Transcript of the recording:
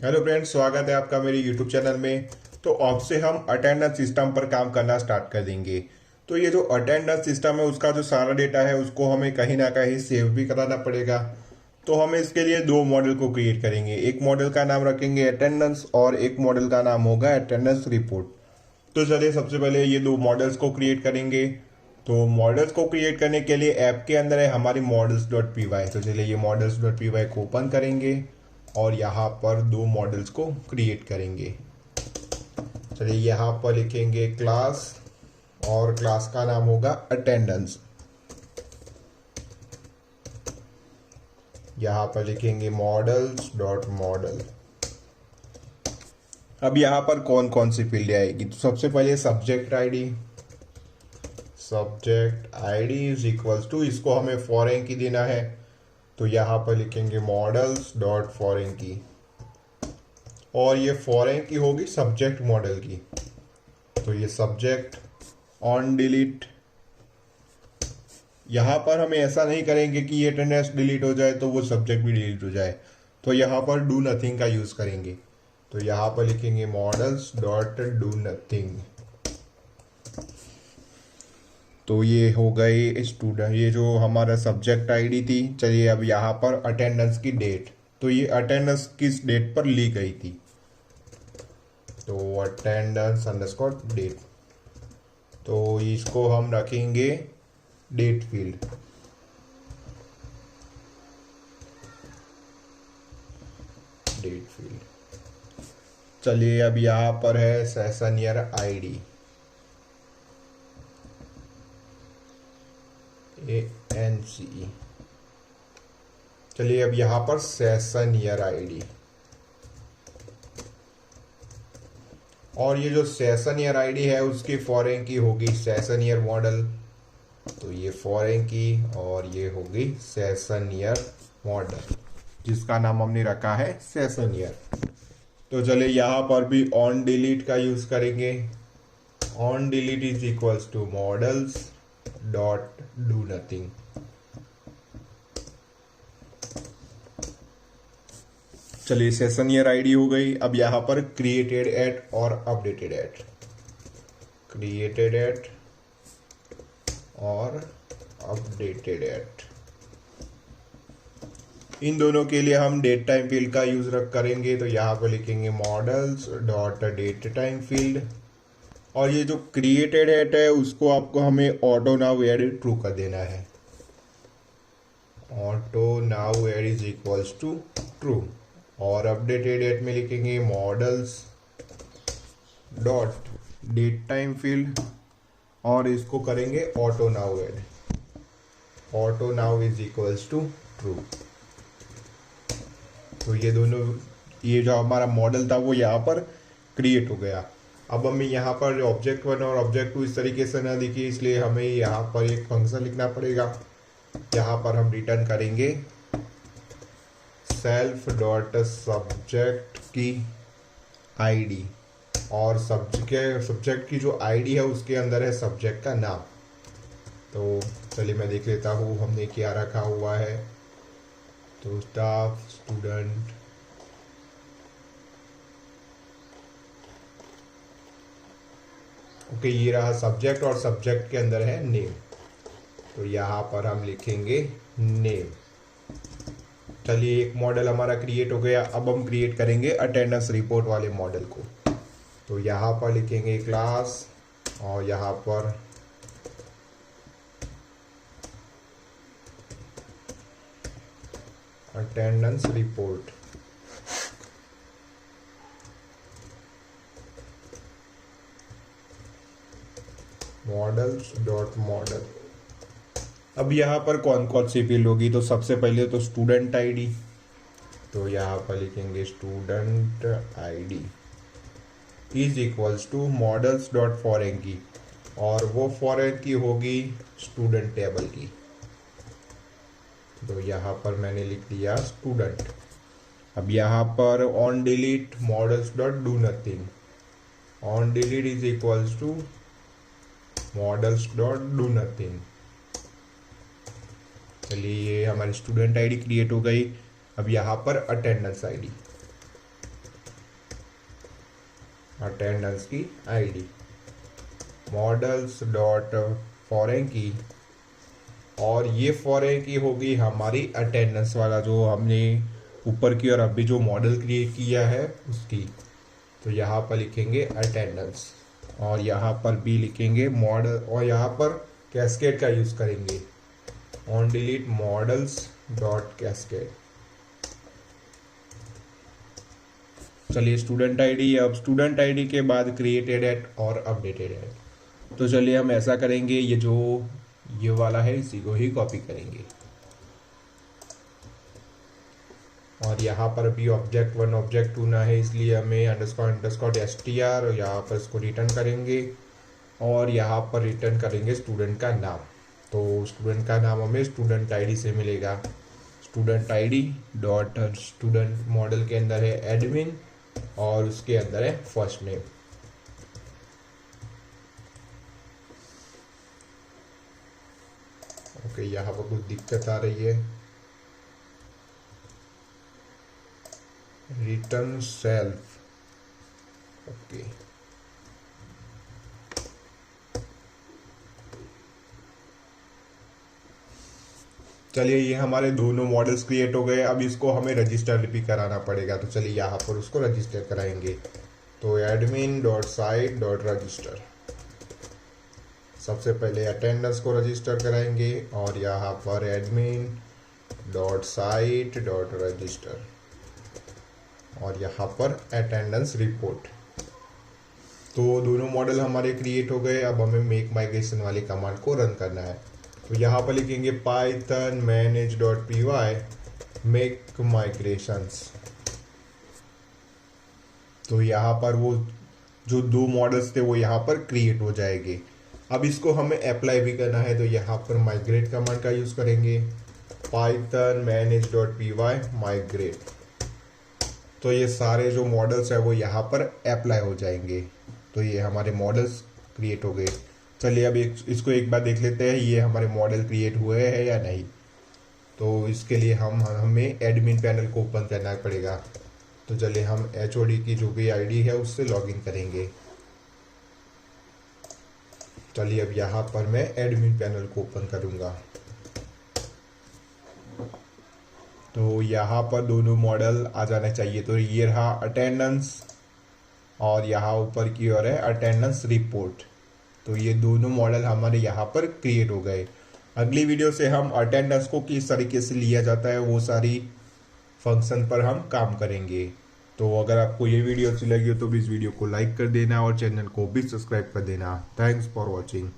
Hello friends, स्वागत है आपका मेरे यूट्यूब चैनल में। तो अब से हम अटेंडेंस सिस्टम पर काम करना स्टार्ट कर देंगे। तो ये जो अटेंडेंस सिस्टम है उसका जो सारा डेटा है उसको हमें कहीं ना कहीं सेव भी कराना पड़ेगा। तो हम इसके लिए दो मॉडल को क्रिएट करेंगे। एक मॉडल का नाम रखेंगे अटेंडेंस और एक मॉडल का नाम होगा अटेंडेंस रिपोर्ट। तो चलिए सबसे पहले ये दो मॉडल्स को क्रिएट करेंगे। तो मॉडल्स को क्रिएट करने के लिए ऐप के अंदर है हमारी मॉडल्स डॉट पी वाई। तो चलिए ये मॉडल्स डॉट पी वाई को ओपन करेंगे और यहाँ पर दो मॉडल्स को क्रिएट करेंगे। चलिए यहाँ पर लिखेंगे क्लास और क्लास का नाम होगा अटेंडेंस। यहाँ पर लिखेंगे मॉडल्स डॉट मॉडल। अब यहाँ पर कौन कौन सी फील्ड आएगी, तो सबसे पहले subject ID. Subject ID is equals to, इसको हमें फॉरेन की देना है, तो यहाँ पर लिखेंगे मॉडल्स डॉट फॉरेन की। और ये फॉरेन की होगी सब्जेक्ट मॉडल की, तो ये सब्जेक्ट ऑन डिलीट। यहाँ पर हम ऐसा नहीं करेंगे कि ये अटेंडेंस डिलीट हो जाए तो वो सब्जेक्ट भी डिलीट हो जाए, तो यहाँ पर डू नथिंग का यूज़ करेंगे। तो यहाँ पर लिखेंगे मॉडल्स डॉट डू नथिंग। तो ये हो गई स्टूडेंट, ये जो हमारा सब्जेक्ट आईडी थी। चलिए अब यहाँ पर अटेंडेंस की डेट, तो ये अटेंडेंस किस डेट पर ली गई थी, तो अटेंडेंस अंडरस्कोर डेट। तो इसको हम रखेंगे डेट फील्ड। Date field. चलिए अब यहाँ पर है सेशन ईयर आईडी, ANCE। चलिए अब यहाँ पर सेशन ईयर आईडी, और ये जो सेशन ईयर आईडी है उसकी फॉरेन की होगी सेशन ईयर मॉडल। तो ये फॉरेन की और ये होगी सेशन ईयर मॉडल, जिसका नाम हमने रखा है सेशन ईयर। तो चलिए यहाँ पर भी ऑन डिलीट का यूज करेंगे। On delete is equals to models dot do nothing. चलिए सेशन ईयर आईडी हो गई। अब यहाँ पर क्रिएटेड एट और अपडेटेड एट, क्रिएटेड एट और अपडेटेड एट, इन दोनों के लिए हम डेट टाइम फील्ड का यूज करेंगे। तो यहाँ पर लिखेंगे models dot date time field, और ये जो क्रिएटेड एट है उसको आपको हमें ऑटो नाउ एड ट्रू कर देना है। Auto now add is equals to true. और अपडेटेड एट में लिखेंगे models dot date time field, और इसको करेंगे auto now add. Auto now is equals to true. तो ये दोनों, ये जो हमारा मॉडल था वो यहाँ पर क्रिएट हो गया। अब हमें यहाँ पर ऑब्जेक्ट 1 और ऑब्जेक्ट 2 इस तरीके से ना दिखी, इसलिए हमें यहाँ पर एक फंक्शन लिखना पड़ेगा। यहाँ पर हम रिटर्न करेंगे सेल्फ डॉट सब्जेक्ट की आईडी, और सब्जेक्ट की जो आईडी है उसके अंदर है सब्जेक्ट का नाम। तो चलिए मैं देख लेता हूँ हमने क्या रखा हुआ है। तो स्टाफ स्टूडेंट, ओके, ये रहा सब्जेक्ट, और सब्जेक्ट के अंदर है नेम। तो यहाँ पर हम लिखेंगे नेम। चलिए एक मॉडल हमारा क्रिएट हो गया। अब हम क्रिएट करेंगे अटेंडेंस रिपोर्ट वाले मॉडल को। तो यहाँ पर लिखेंगे क्लास, और यहाँ पर attendance report. Models dot model. अब यहाँ पर कौन कौन सी फील्ड होगी, तो सबसे पहले तो स्टूडेंट आईडी। तो यहाँ पर लिखेंगे student ID is equals to models dot foreign key, और वो फॉरेन की होगी स्टूडेंट टेबल की। तो यहाँ पर मैंने लिख दिया स्टूडेंट। अब यहाँ पर on delete models dot do nothing. On delete is equals to models dot do nothing. चलिए ये हमारी स्टूडेंट आईडी क्रिएट हो गई। अब यहाँ पर अटेंडेंस आईडी, अटेंडेंस की ID, models dot foreign key, और ये फॉरेन की होगी हमारी अटेंडेंस वाला जो हमने ऊपर की और अभी जो मॉडल क्रिएट किया है उसकी। तो यहाँ पर लिखेंगे अटेंडेंस और यहाँ पर भी लिखेंगे मॉडल, और यहाँ पर कैस्केड का यूज़ करेंगे, on delete models dot cascade. चलिए स्टूडेंट आईडी, अब स्टूडेंट आईडी के बाद क्रिएटेड एट और अपडेटेड एट। तो चलिए हम ऐसा करेंगे, ये वाला है इसी को ही कॉपी करेंगे और यहाँ पर भी ऑब्जेक्ट 1 ऑब्जेक्ट 2 ना है, इसलिए हमें अंडरस्कोर str और यहाँ पर इसको रिटर्न करेंगे और यहाँ पर रिटर्न करेंगे स्टूडेंट का नाम। तो स्टूडेंट का नाम हमें स्टूडेंट आईडी से मिलेगा, student ID dot student model के अंदर है एडमिन और उसके अंदर है फर्स्ट नेम। ओके, यहाँ पर कुछ दिक्कत आ रही है, रिटर्न सेल्फ। ओके, चलिए ये हमारे दोनों मॉडल्स क्रिएट हो गए। अब इसको हमें रजिस्टर भी कराना पड़ेगा, तो चलिए यहाँ पर उसको रजिस्टर कराएंगे। तो admin dot site dot register, सबसे पहले अटेंडेंस को रजिस्टर कराएंगे और यहाँ पर admin dot site dot register और यहाँ पर अटेंडेंस रिपोर्ट। तो दोनों मॉडल हमारे क्रिएट हो गए। अब हमें मेक माइग्रेशन वाली कमांड को रन करना है। तो यहाँ पर लिखेंगे Python manage dot P Y make migrations. तो यहाँ पर वो जो दो मॉडल्स थे वो यहाँ पर क्रिएट हो जाएंगे। अब इसको हमें अप्लाई भी करना है, तो यहाँ पर माइग्रेट कमांड का यूज़ करेंगे, Python manage dot P Y migrate. तो ये सारे जो मॉडल्स है वो यहाँ पर अप्लाई हो जाएंगे। तो ये हमारे मॉडल्स क्रिएट हो गए। चलिए अब इसको एक बार देख लेते हैं ये हमारे मॉडल क्रिएट हुए हैं या नहीं। तो इसके लिए हमें एडमिन पैनल को ओपन करना पड़ेगा। तो चलिए हम HOD की जो भी आईडी है उससे लॉगिन करेंगे। चलिए अब यहाँ पर मैं एडमिन पैनल को ओपन करूँगा। तो यहाँ पर दोनों मॉडल आ जाना चाहिए। तो ये रहा अटेंडेंस और यहाँ ऊपर की ओर है अटेंडेंस रिपोर्ट। तो ये दोनों मॉडल हमारे यहाँ पर क्रिएट हो गए। अगली वीडियो से हम अटेंडेंस को किस तरीके से लिया जाता है वो सारी फंक्शन पर हम काम करेंगे। तो अगर आपको ये वीडियो अच्छी लगी हो तो भी इस वीडियो को लाइक कर देना और चैनल को भी सब्सक्राइब कर देना। Thanks for watching.